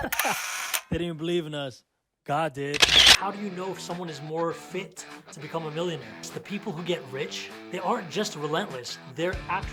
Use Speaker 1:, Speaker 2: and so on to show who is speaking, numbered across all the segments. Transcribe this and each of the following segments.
Speaker 1: They didn't even believe in us. God did. How do you know if someone is more fit to become a millionaire? It's the people who get rich, they aren't just relentless, they're actually...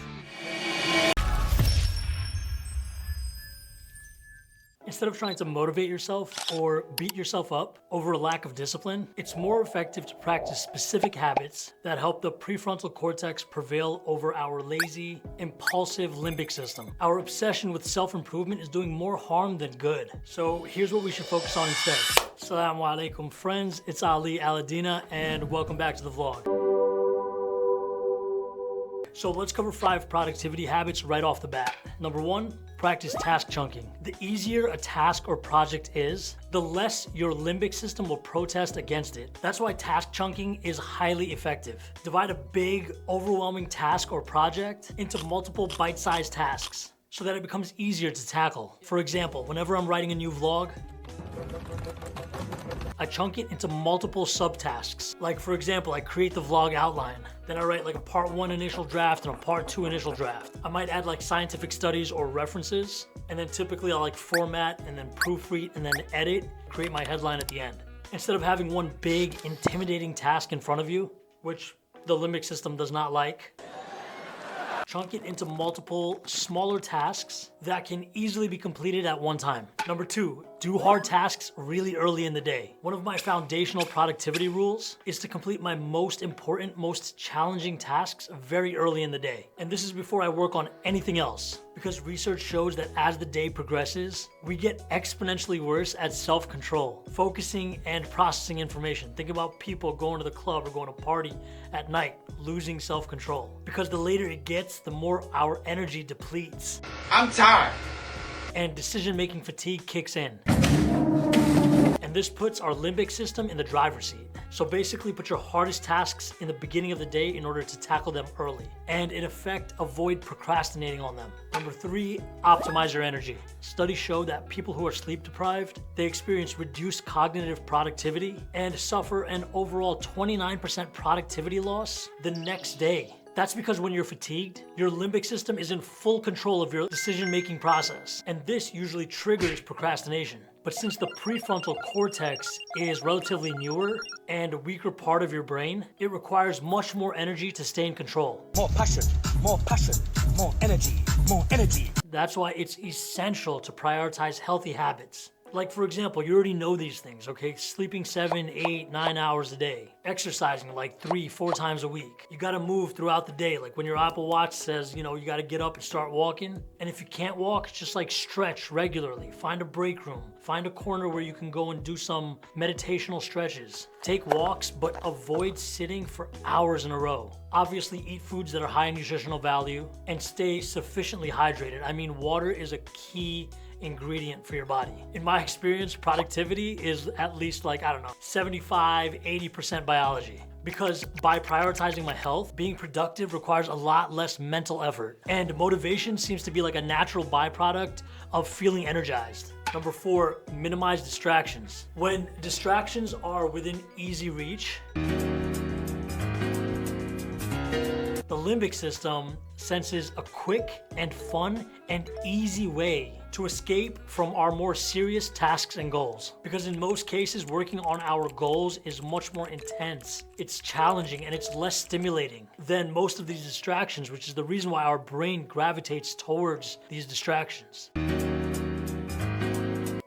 Speaker 1: Instead of trying to motivate yourself or beat yourself up over a lack of discipline, it's more effective to practice specific habits that help the prefrontal cortex prevail over our lazy, impulsive limbic system. Our obsession with self-improvement is doing more harm than good. So here's what we should focus on instead. Assalamu alaikum friends, it's Ali Aladina and welcome back to the vlog. So let's cover 5 productivity habits right off the bat. Number 1, practice task chunking. The easier a task or project is, the less your limbic system will protest against it. That's why task chunking is highly effective. Divide a big, overwhelming task or project into multiple bite-sized tasks so that it becomes easier to tackle. For example, whenever I'm writing a new vlog, I chunk it into multiple subtasks. Like for example, I create the vlog outline. Then I write like a part 1 initial draft and a part 2 initial draft. I might add like scientific studies or references. And then typically I'll like format and then proofread and then edit, create my headline at the end. Instead of having one big, intimidating task in front of you, which the limbic system does not like, chunk it into multiple smaller tasks that can easily be completed at one time. Number 2, do hard tasks really early in the day. One of my foundational productivity rules is to complete my most important, most challenging tasks very early in the day. And this is before I work on anything else, because research shows that as the day progresses, we get exponentially worse at self-control, focusing and processing information. Think about people going to the club or going to party at night, losing self-control. Because the later it gets, the more our energy depletes.
Speaker 2: I'm tired.
Speaker 1: And decision-making fatigue kicks in. And this puts our limbic system in the driver's seat. So basically put your hardest tasks in the beginning of the day in order to tackle them early. And in effect, avoid procrastinating on them. Number 3, optimize your energy. Studies show that people who are sleep deprived, they experience reduced cognitive productivity and suffer an overall 29% productivity loss the next day. That's because when you're fatigued, your limbic system is in full control of your decision-making process. And this usually triggers procrastination. But since the prefrontal cortex is relatively newer and a weaker part of your brain, it requires much more energy to stay in control.
Speaker 3: More passion, more energy, more energy.
Speaker 1: That's why it's essential to prioritize healthy habits. Like for example, you already know these things, okay? Sleeping 7, 8, 9 hours a day. Exercising like 3, 4 times a week. You gotta move throughout the day. Like when your Apple Watch says, you gotta get up and start walking. And if you can't walk, just like stretch regularly. Find a break room. Find a corner where you can go and do some meditational stretches. Take walks, but avoid sitting for hours in a row. Obviously eat foods that are high in nutritional value and stay sufficiently hydrated. I mean, water is a key ingredient for your body. In my experience, productivity is at least like, 75, 80% biology. Because by prioritizing my health, being productive requires a lot less mental effort. And motivation seems to be like a natural byproduct of feeling energized. Number 4, minimize distractions. When distractions are within easy reach, the limbic system senses a quick and fun and easy way to escape from our more serious tasks and goals. Because in most cases, working on our goals is much more intense. It's challenging and it's less stimulating than most of these distractions, which is the reason why our brain gravitates towards these distractions.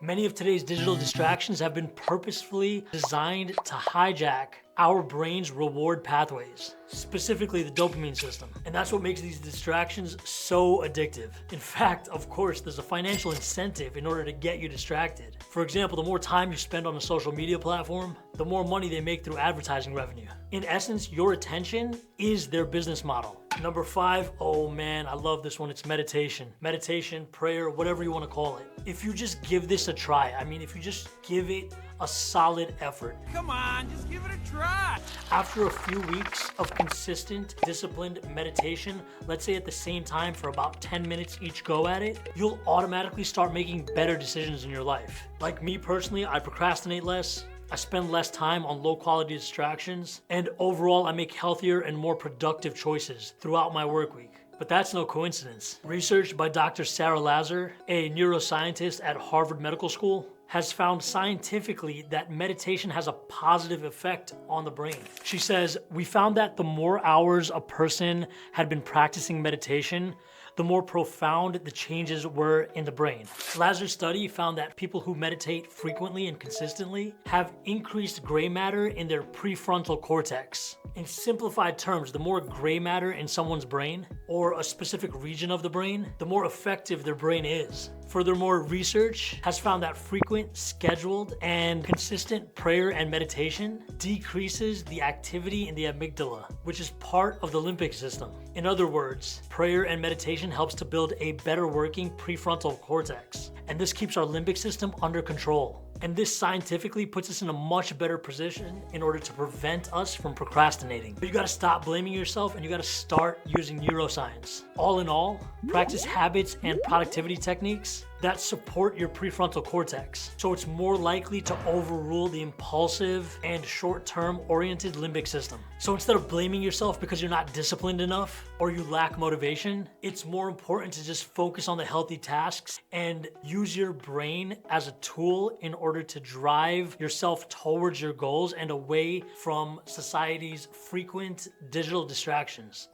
Speaker 1: Many of today's digital distractions have been purposefully designed to hijack our brain's reward pathways, specifically the dopamine system. And that's what makes these distractions so addictive. In fact, of course, there's a financial incentive in order to get you distracted. For example, the more time you spend on a social media platform, the more money they make through advertising revenue. In essence, your attention is their business model. Number 5, oh man, I love this one. It's meditation. Meditation, prayer, whatever you want to call it. If you just give this a try, if you just give it a solid effort.
Speaker 3: Come on, just give it a try.
Speaker 1: After a few weeks of consistent, disciplined meditation, let's say at the same time for about 10 minutes each go at it, you'll automatically start making better decisions in your life. Like me personally, I procrastinate less, I spend less time on low-quality distractions, and overall I make healthier and more productive choices throughout my work week. But that's no coincidence. Research by Dr. Sarah Lazar, a neuroscientist at Harvard Medical School, has found scientifically that meditation has a positive effect on the brain. She says, "We found that the more hours a person had been practicing meditation, the more profound the changes were in the brain." Lazar's study found that people who meditate frequently and consistently have increased gray matter in their prefrontal cortex. In simplified terms, the more gray matter in someone's brain, or a specific region of the brain, the more effective their brain is. Furthermore, research has found that frequent, scheduled, and consistent prayer and meditation decreases the activity in the amygdala, which is part of the limbic system. In other words, prayer and meditation helps to build a better working prefrontal cortex, and this keeps our limbic system under control. And this scientifically puts us in a much better position in order to prevent us from procrastinating. But you gotta stop blaming yourself and you gotta start using neuroscience. All in all, practice habits and productivity techniques that support your prefrontal cortex, so it's more likely to overrule the impulsive and short-term oriented limbic system. So instead of blaming yourself because you're not disciplined enough or you lack motivation, it's more important to just focus on the healthy tasks and use your brain as a tool in order to drive yourself towards your goals and away from society's frequent digital distractions.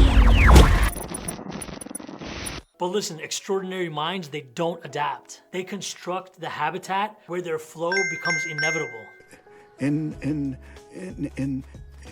Speaker 1: But listen, extraordinary minds, they don't adapt. They construct the habitat where their flow becomes inevitable.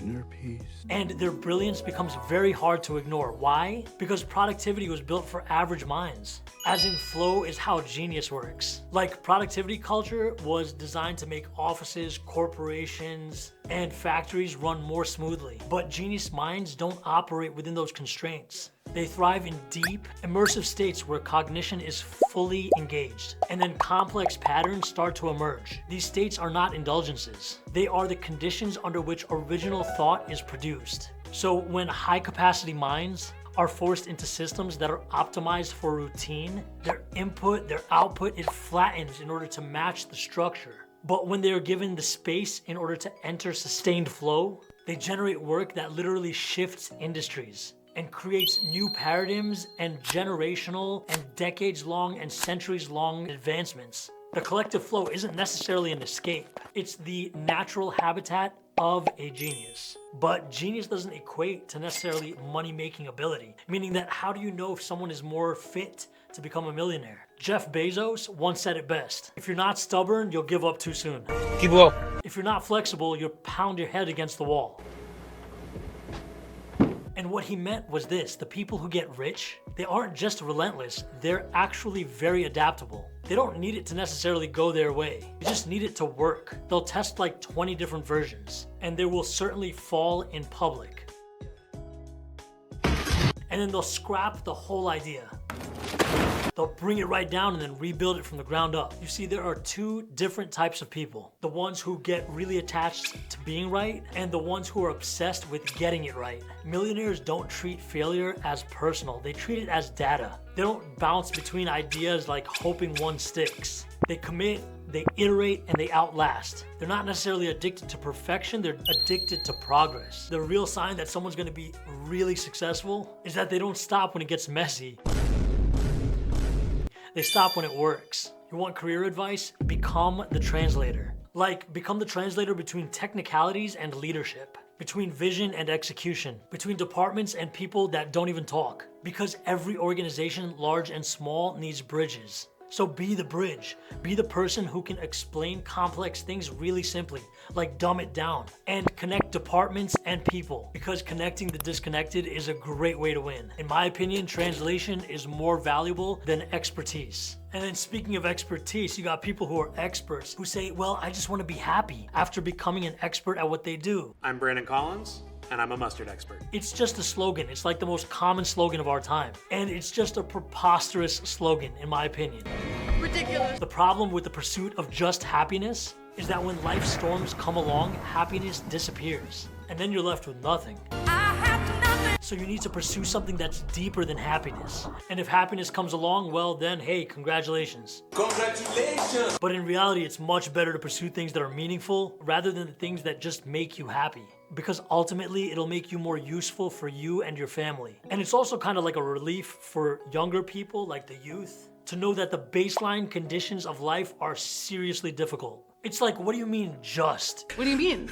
Speaker 2: Inner peace.
Speaker 1: And their brilliance becomes very hard to ignore. Why? Because productivity was built for average minds. As in, flow is how genius works. Like, productivity culture was designed to make offices, corporations, and factories run more smoothly. But genius minds don't operate within those constraints. They thrive in deep, immersive states where cognition is fully engaged, and then complex patterns start to emerge. These states are not indulgences. They are the conditions under which original thought is produced. So when high-capacity minds are forced into systems that are optimized for routine, their input, their output, it flattens in order to match the structure. But when they are given the space in order to enter sustained flow, they generate work that literally shifts industries and creates new paradigms and generational and decades-long and centuries-long advancements. The collective flow isn't necessarily an escape. It's the natural habitat of a genius. But genius doesn't equate to necessarily money-making ability, meaning that how do you know if someone is more fit to become a millionaire? Jeff Bezos once said it best: if you're not stubborn, you'll give up too soon.
Speaker 3: Keep up.
Speaker 1: If you're not flexible, you'll pound your head against the wall. And what he meant was this: the people who get rich, they aren't just relentless, they're actually very adaptable. They don't need it to necessarily go their way. They just need it to work. They'll test like 20 different versions, and they will certainly fall in public. And then they'll scrap the whole idea. They'll bring it right down and then rebuild it from the ground up. You see, there are two different types of people: the ones who get really attached to being right, and the ones who are obsessed with getting it right. Millionaires don't treat failure as personal. They treat it as data. They don't bounce between ideas like hoping one sticks. They commit, they iterate, and they outlast. They're not necessarily addicted to perfection, they're addicted to progress. The real sign that someone's gonna be really successful is that they don't stop when it gets messy. They stop when it works. You want career advice? Become the translator. Like, become the translator between technicalities and leadership, between vision and execution, between departments and people that don't even talk. Because every organization, large and small, needs bridges. So be the bridge. Be the person who can explain complex things really simply, like dumb it down, and connect departments and people, because connecting the disconnected is a great way to win. In my opinion, translation is more valuable than expertise. And then speaking of expertise, you got people who are experts who say, well, I just want to be happy after becoming an expert at what they do.
Speaker 4: I'm Brandon Collins, and I'm a mustard expert.
Speaker 1: It's just a slogan. It's like the most common slogan of our time. And it's just a preposterous slogan, in my opinion.
Speaker 5: Ridiculous.
Speaker 1: The problem with the pursuit of just happiness is that when life storms come along, happiness disappears. And then you're left with nothing.
Speaker 5: I have nothing.
Speaker 1: So you need to pursue something that's deeper than happiness. And if happiness comes along, well then, hey, congratulations.
Speaker 3: Congratulations.
Speaker 1: But in reality, it's much better to pursue things that are meaningful rather than the things that just make you happy. because ultimately it'll make you more useful for you and your family. And it's also kind of like a relief for younger people, like the youth, to know that the baseline conditions of life are seriously difficult. It's like, what do you mean just?
Speaker 5: What do you mean?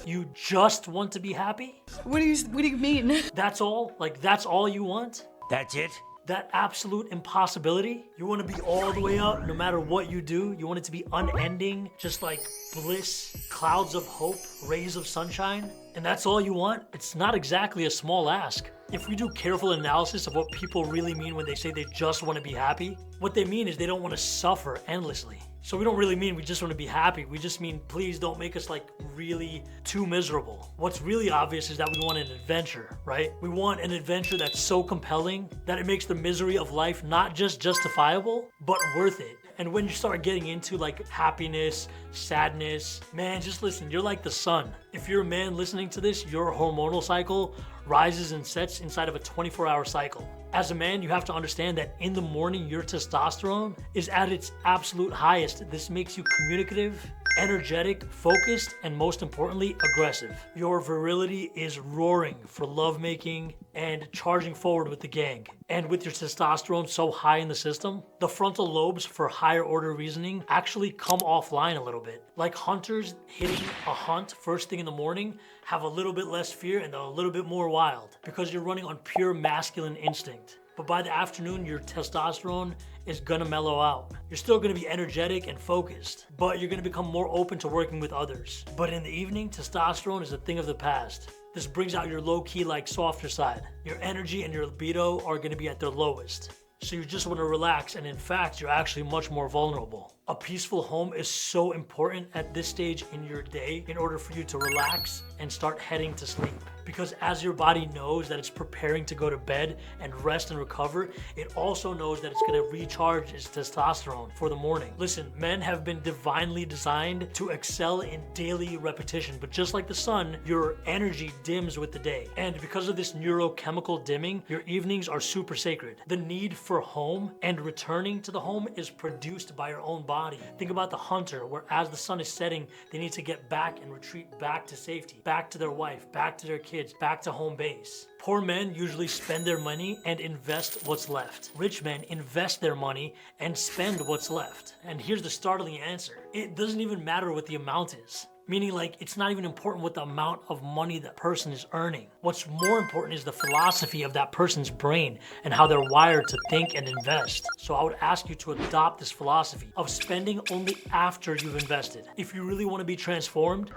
Speaker 1: You just want to be happy?
Speaker 5: What do you mean?
Speaker 1: That's all? Like, that's all you want?
Speaker 3: That's it?
Speaker 1: That absolute impossibility? You want to be all the way up no matter what you do? You want it to be unending, just like bliss, clouds of hope, rays of sunshine? And that's all you want? It's not exactly a small ask. If we do careful analysis of what people really mean when they say they just want to be happy, what they mean is they don't want to suffer endlessly. So we don't really mean we just want to be happy. We just mean, please don't make us like really too miserable. What's really obvious is that we want an adventure, right? We want an adventure that's so compelling that it makes the misery of life not just justifiable, but worth it. And when you start getting into like happiness, sadness, man, just listen, you're like the sun. If you're a man listening to this, your hormonal cycle rises and sets inside of a 24-hour cycle. As a man, you have to understand that in the morning, your testosterone is at its absolute highest. This makes you communicative, energetic, focused, and most importantly, aggressive. Your virility is roaring for lovemaking and charging forward with the gang. And with your testosterone so high in the system, the frontal lobes for higher order reasoning actually come offline a little bit. Like hunters hitting a hunt first thing in the morning have a little bit less fear and they're a little bit more wild because you're running on pure masculine instinct. But by the afternoon, your testosterone is gonna mellow out. You're still gonna be energetic and focused, but you're gonna become more open to working with others. But in the evening, testosterone is a thing of the past. This brings out your low-key, like softer side. Your energy and your libido are gonna be at their lowest. So you just wanna relax, and in fact, you're actually much more vulnerable. A peaceful home is so important at this stage in your day in order for you to relax and start heading to sleep. Because as your body knows that it's preparing to go to bed and rest and recover, it also knows that it's gonna recharge its testosterone for the morning. Listen, men have been divinely designed to excel in daily repetition, but just like the sun, your energy dims with the day. And because of this neurochemical dimming, your evenings are super sacred. The need for home and returning to the home is produced by your own body. Think about the hunter, where as the sun is setting, they need to get back and retreat back to safety, back to their wife, back to their kids, back to home base. Poor men usually spend their money and invest what's left. Rich men invest their money and spend what's left. And here's the startling answer. It doesn't even matter what the amount is. Meaning like it's not even important what the amount of money that person is earning. What's more important is the philosophy of that person's brain and how they're wired to think and invest. So I would ask you to adopt this philosophy of spending only after you've invested. If you really want to be transformed,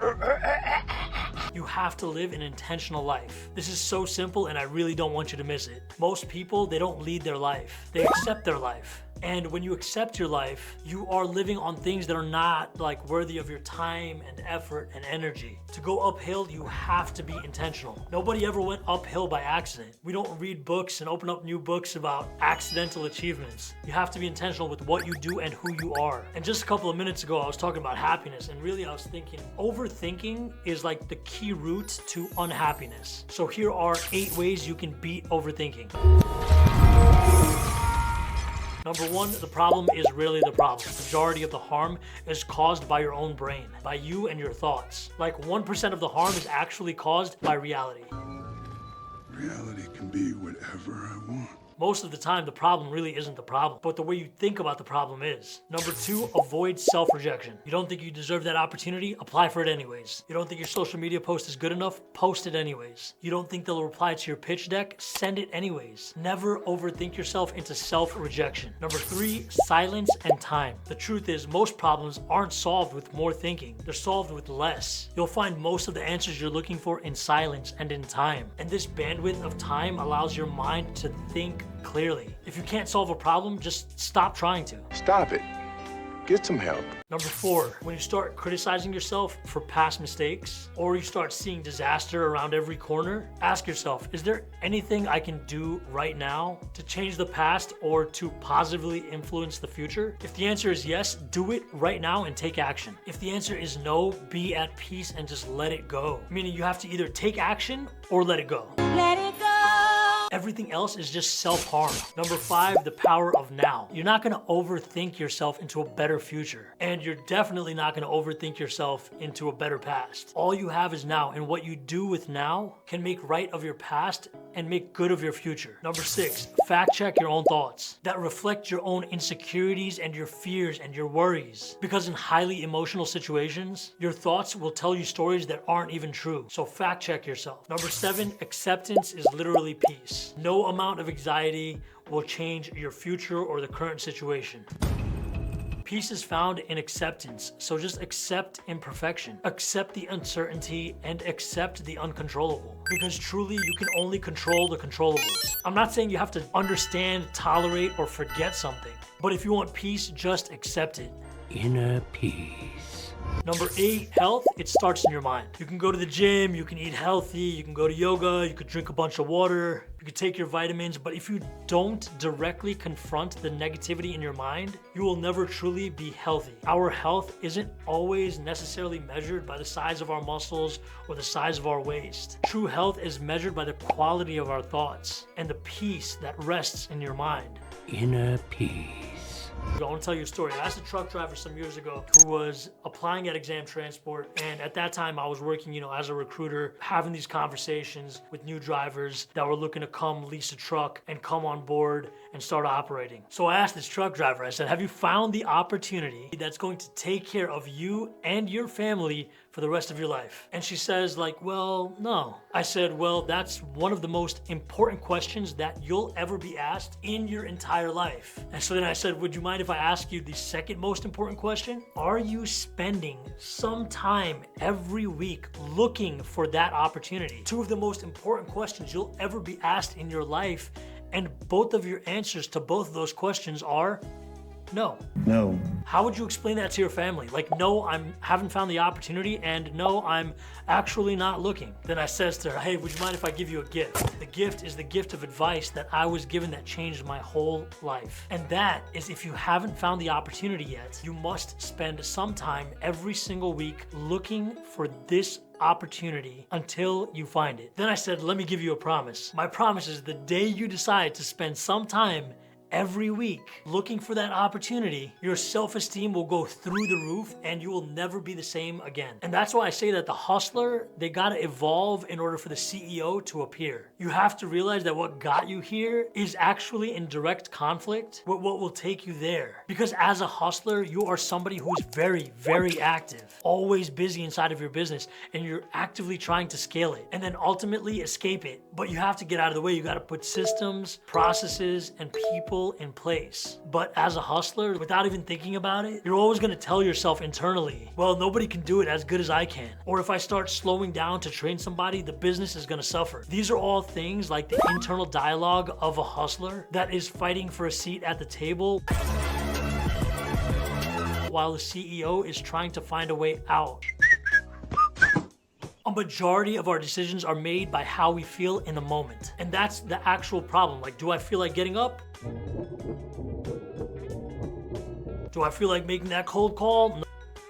Speaker 1: you have to live an intentional life. This is so simple and I really don't want you to miss it. Most people, they don't lead their life. They accept their life. And when you accept your life, you are living on things that are not like worthy of your time and effort and energy. To go uphill, you have to be intentional. Nobody ever went uphill by accident. We don't read books and open up new books about accidental achievements. You have to be intentional with what you do and who you are. And just a couple of minutes ago, I was talking about happiness, and really I was thinking, overthinking is like the key route to unhappiness. So here are 8 ways you can beat overthinking. Number 1, the problem is really the problem. The majority of the harm is caused by your own brain, by you and your thoughts. Like 1% of the harm is actually caused by reality.
Speaker 2: Reality can be whatever I want.
Speaker 1: Most of the time, the problem really isn't the problem, but the way you think about the problem is. Number 2, avoid self-rejection. You don't think you deserve that opportunity? Apply for it anyways. You don't think your social media post is good enough? Post it anyways. You don't think they'll reply to your pitch deck? Send it anyways. Never overthink yourself into self-rejection. Number 3, silence and time. The truth is, most problems aren't solved with more thinking. They're solved with less. You'll find most of the answers you're looking for in silence and in time. And this bandwidth of time allows your mind to think clearly. If you can't solve a problem, just stop trying to.
Speaker 2: Stop it. Get some help.
Speaker 1: Number 4, when you start criticizing yourself for past mistakes, or you start seeing disaster around every corner, ask yourself, is there anything I can do right now to change the past or to positively influence the future? If the answer is yes, do it right now and take action. If the answer is no, be at peace and just let it go. Meaning you have to either take action or let it go.
Speaker 5: Let it go.
Speaker 1: Everything else is just self-harm. Number 5, the power of now. You're not gonna overthink yourself into a better future. And you're definitely not gonna overthink yourself into a better past. All you have is now, and what you do with now can make right of your past and make good of your future. Number 6, fact check your own thoughts that reflect your own insecurities and your fears and your worries. Because in highly emotional situations, your thoughts will tell you stories that aren't even true. So fact check yourself. Number 7, acceptance is literally peace. No amount of anxiety will change your future or the current situation. Peace is found in acceptance, so just accept imperfection, accept the uncertainty, and accept the uncontrollable. Because truly, you can only control the controllables. I'm not saying you have to understand, tolerate, or forget something, but if you want peace, just accept it.
Speaker 3: Inner peace.
Speaker 1: Number 8, health, it starts in your mind. You can go to the gym, you can eat healthy, you can go to yoga, you could drink a bunch of water, you could take your vitamins, but if you don't directly confront the negativity in your mind, you will never truly be healthy. Our health isn't always necessarily measured by the size of our muscles or the size of our waist. True health is measured by the quality of our thoughts and the peace that rests in your mind.
Speaker 3: Inner peace.
Speaker 1: I want to tell you a story. I asked a truck driver some years ago who was applying at Exam Transport, and at that time I was working, as a recruiter, having these conversations with new drivers that were looking to come lease a truck and come on board and start operating. So I asked this truck driver, I said, have you found the opportunity that's going to take care of you and your family for the rest of your life? And she says well, no. I said, well, that's one of the most important questions that you'll ever be asked in your entire life. And so then I said, would you mind if I ask you the second most important question? Are you spending some time every week looking for that opportunity? Two of the most important questions you'll ever be asked in your life, and both of your answers to both of those questions are no.
Speaker 6: No.
Speaker 1: How would you explain that to your family? No, I haven't found the opportunity, and no, I'm actually not looking. Then I says to her, hey, would you mind if I give you a gift? The gift is the gift of advice that I was given that changed my whole life. And that is, if you haven't found the opportunity yet, you must spend some time every single week looking for this opportunity until you find it. Then I said, let me give you a promise. My promise is the day you decide to spend some time every week looking for that opportunity, your self-esteem will go through the roof and you will never be the same again. And that's why I say that the hustler, they gotta evolve in order for the CEO to appear. You have to realize that what got you here is actually in direct conflict with what will take you there. Because as a hustler, you are somebody who's very, very active, always busy inside of your business, and you're actively trying to scale it and then ultimately escape it. But you have to get out of the way. You gotta put systems, processes, and people in place. But as a hustler, without even thinking about it, you're always gonna tell yourself internally, well, nobody can do it as good as I can. Or if I start slowing down to train somebody, the business is gonna suffer. These are all things like the internal dialogue of a hustler that is fighting for a seat at the table while the CEO is trying to find a way out. A majority of our decisions are made by how we feel in the moment. And that's the actual problem. Do I feel like getting up? Do I feel like making that cold call?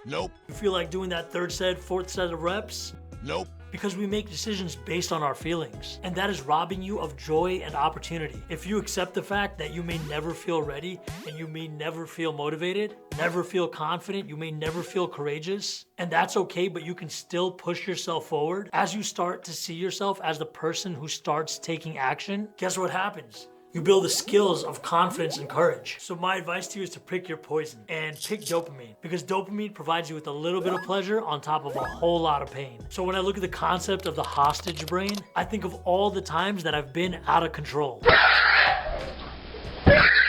Speaker 6: Nope.
Speaker 1: Do you feel like doing that third set, fourth set of reps?
Speaker 6: Nope.
Speaker 1: Because we make decisions based on our feelings, and that is robbing you of joy and opportunity. If you accept the fact that you may never feel ready, and you may never feel motivated, never feel confident, you may never feel courageous, and that's okay, but you can still push yourself forward. As you start to see yourself as the person who starts taking action, guess what happens? You build the skills of confidence and courage. So my advice to you is to pick your poison and pick dopamine, because dopamine provides you with a little bit of pleasure on top of a whole lot of pain. So when I look at the concept of the hostage brain, I think of all the times that I've been out of control.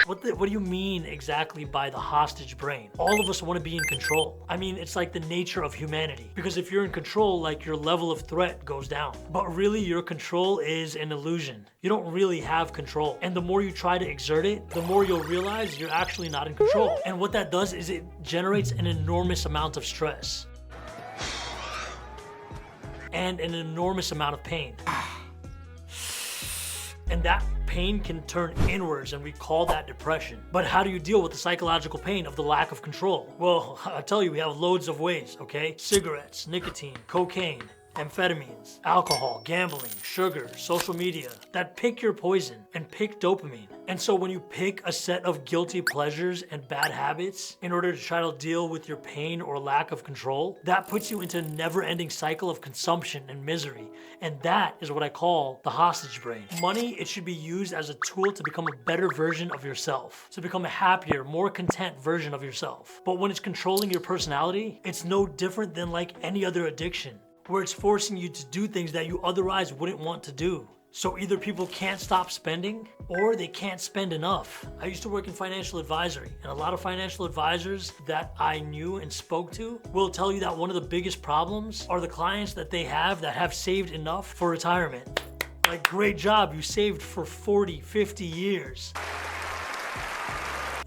Speaker 1: What do you mean exactly by the hostage brain? All of us want to be in control. I mean, it's like the nature of humanity. Because if you're in control, your level of threat goes down. But really, your control is an illusion. You don't really have control. And the more you try to exert it, the more you'll realize you're actually not in control. And what that does is it generates an enormous amount of stress and an enormous amount of pain. And that pain can turn inwards, and we call that depression. But how do you deal with the psychological pain of the lack of control? Well, I tell you, we have loads of ways, okay? Cigarettes, nicotine, cocaine, amphetamines, alcohol, gambling, sugar, social media, that pick your poison and pick dopamine. And so when you pick a set of guilty pleasures and bad habits in order to try to deal with your pain or lack of control, that puts you into a never-ending cycle of consumption and misery. And that is what I call the hostage brain. Money, it should be used as a tool to become a better version of yourself, to become a happier, more content version of yourself. But when it's controlling your personality, it's no different than like any other addiction, where it's forcing you to do things that you otherwise wouldn't want to do. So either people can't stop spending or they can't spend enough. I used to work in financial advisory, and a lot of financial advisors that I knew and spoke to will tell you that one of the biggest problems are the clients that they have that have saved enough for retirement. Like, great job, you saved for 40, 50 years.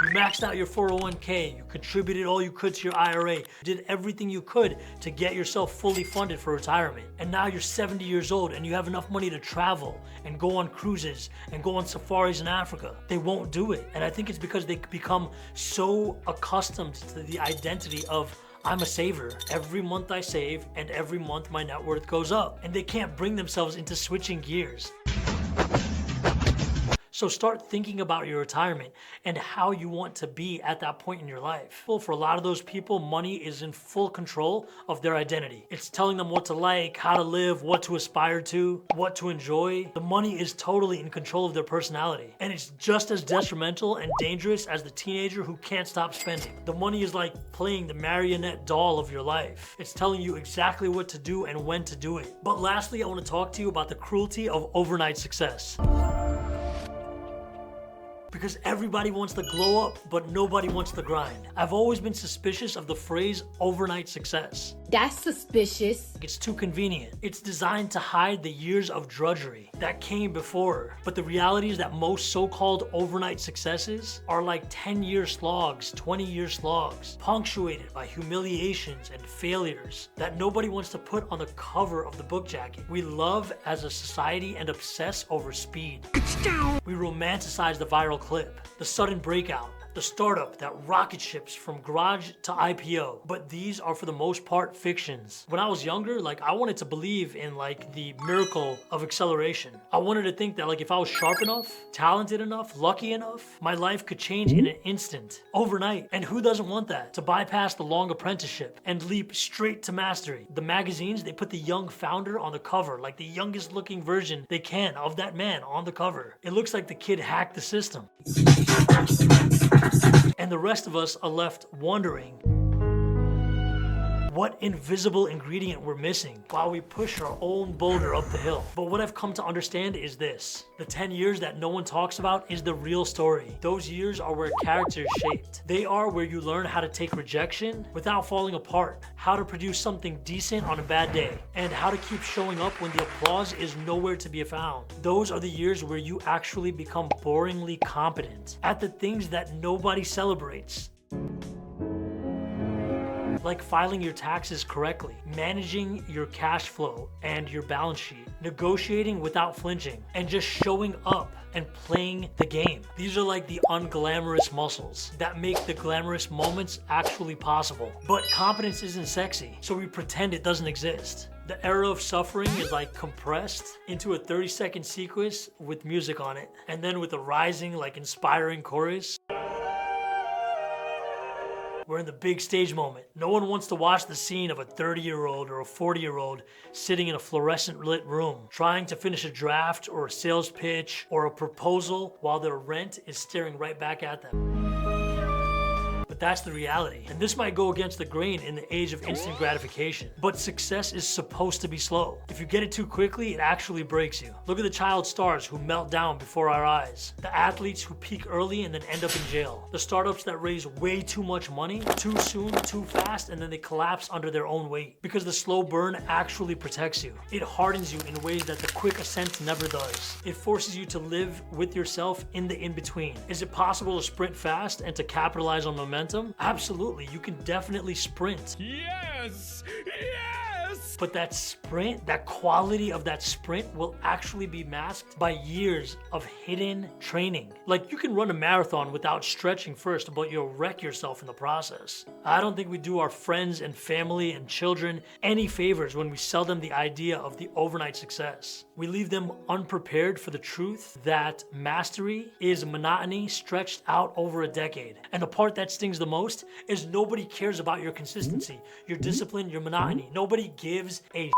Speaker 1: You maxed out your 401k, you contributed all you could to your IRA, you did everything you could to get yourself fully funded for retirement. And now you're 70 years old and you have enough money to travel and go on cruises and go on safaris in Africa. They won't do it. And I think it's because they become so accustomed to the identity of, I'm a saver. Every month I save and every month my net worth goes up. And they can't bring themselves into switching gears. So start thinking about your retirement and how you want to be at that point in your life. Well, for a lot of those people, money is in full control of their identity. It's telling them what to like, how to live, what to aspire to, what to enjoy. The money is totally in control of their personality. And it's just as detrimental and dangerous as the teenager who can't stop spending. The money is like playing the marionette doll of your life. It's telling you exactly what to do and when to do it. But lastly, I want to talk to you about the cruelty of overnight success. Because everybody wants to glow up, but nobody wants to grind. I've always been suspicious of the phrase overnight success.
Speaker 6: That's suspicious.
Speaker 1: It's too convenient. It's designed to hide the years of drudgery that came before. But the reality is that most so-called overnight successes are like 10-year slogs, 20-year slogs, punctuated by humiliations and failures that nobody wants to put on the cover of the book jacket. We love as a society and obsess over speed. We romanticize the viral clip, the sudden breakout, the startup that rocket ships from garage to IPO. But these are for the most part fictions. When I was younger, I wanted to believe in the miracle of acceleration. I wanted to think that if I was sharp enough, talented enough, lucky enough, my life could change in an instant, overnight. And who doesn't want that? To bypass the long apprenticeship and leap straight to mastery. The magazines, they put the young founder on the cover, like the youngest looking version they can of that man on the cover. It looks like the kid hacked the system. And the rest of us are left wondering what invisible ingredient we're missing while we push our own boulder up the hill. But what I've come to understand is this: the 10 years that no one talks about is the real story. Those years are where character is shaped. They are where you learn how to take rejection without falling apart, how to produce something decent on a bad day, and how to keep showing up when the applause is nowhere to be found. Those are the years where you actually become boringly competent at the things that nobody celebrates. Like filing your taxes correctly, managing your cash flow and your balance sheet, negotiating without flinching, and just showing up and playing the game. These are like the unglamorous muscles that make the glamorous moments actually possible. But competence isn't sexy, so we pretend it doesn't exist. The era of suffering is compressed into a 30-second sequence with music on it, and then with a rising, inspiring chorus. We're in the big stage moment. No one wants to watch the scene of a 30-year-old or a 40-year-old sitting in a fluorescent lit room, trying to finish a draft or a sales pitch or a proposal while their rent is staring right back at them. But that's the reality. And this might go against the grain in the age of instant gratification. But success is supposed to be slow. If you get it too quickly, it actually breaks you. Look at the child stars who melt down before our eyes. The athletes who peak early and then end up in jail. The startups that raise way too much money, too soon, too fast, and then they collapse under their own weight. Because the slow burn actually protects you. It hardens you in ways that the quick ascent never does. It forces you to live with yourself in the in-between. Is it possible to sprint fast and to capitalize on momentum? Absolutely, you can definitely sprint.
Speaker 7: Yes! Yes!
Speaker 1: race. But that sprint, that quality of that sprint will actually be masked by years of hidden training. Like, you can run a marathon without stretching first, but you'll wreck yourself in the process. I don't think we do our friends and family and children any favors when we sell them the idea of the overnight success. We leave them unprepared for the truth that mastery is monotony stretched out over a decade. And the part that stings the most is nobody cares about your consistency, your discipline, your monotony. Nobody gives a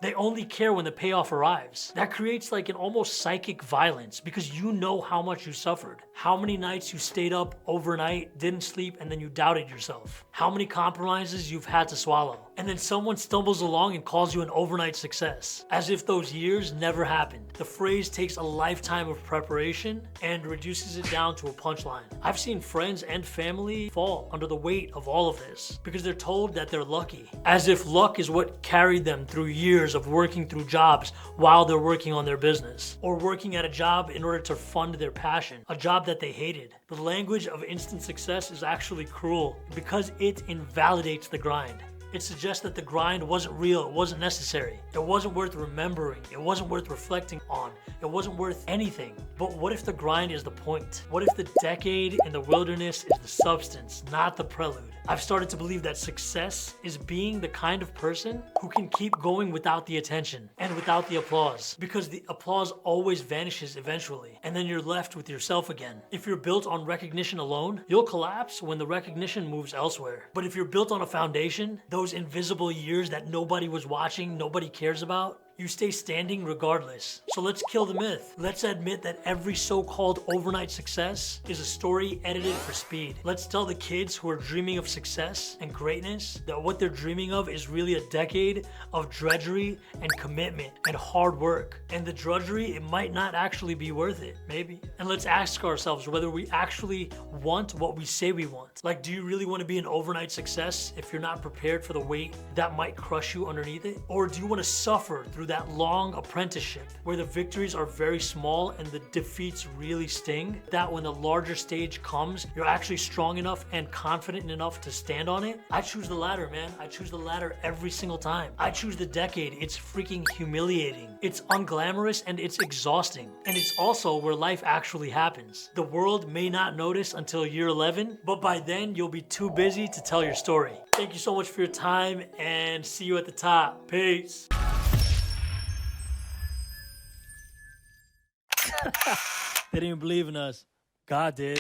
Speaker 1: They only care when the payoff arrives. That creates like an almost psychic violence because you know how much you suffered. How many nights you stayed up overnight, didn't sleep, and then you doubted yourself. How many compromises you've had to swallow. And then someone stumbles along and calls you an overnight success, as if those years never happened. The phrase takes a lifetime of preparation and reduces it down to a punchline. I've seen friends and family fall under the weight of all of this because they're told that they're lucky, as if luck is what carried them through years of working through jobs while they're working on their business, or working at a job in order to fund their passion, a job that they hated. The language of instant success is actually cruel because it invalidates the grind. It suggests that the grind wasn't real, it wasn't necessary, it wasn't worth remembering, it wasn't worth reflecting on, it wasn't worth anything. But what if the grind is the point? What if the decade in the wilderness is the substance, not the prelude? I've started to believe that success is being the kind of person who can keep going without the attention and without the applause, because the applause always vanishes eventually, and then you're left with yourself again. If you're built on recognition alone, you'll collapse when the recognition moves elsewhere. But if you're built on a foundation, those invisible years that nobody was watching, nobody cares about, you stay standing regardless. So let's kill the myth. Let's admit that every so-called overnight success is a story edited for speed. Let's tell the kids who are dreaming of success and greatness that what they're dreaming of is really a decade of drudgery and commitment and hard work. And the drudgery, it might not actually be worth it, maybe. And let's ask ourselves whether we actually want what we say we want. Like, do you really want to be an overnight success if you're not prepared for the weight that might crush you underneath it? Or do you want to suffer through that long apprenticeship where the victories are very small and the defeats really sting, that when the larger stage comes, you're actually strong enough and confident enough to stand on it? I choose the latter, man. I choose the latter every single time. I choose the decade. It's freaking humiliating. It's unglamorous and it's exhausting. And it's also where life actually happens. The world may not notice until year 11, but by then you'll be too busy to tell your story. Thank you so much for your time and see you at the top. Peace. They didn't even believe in us. God did.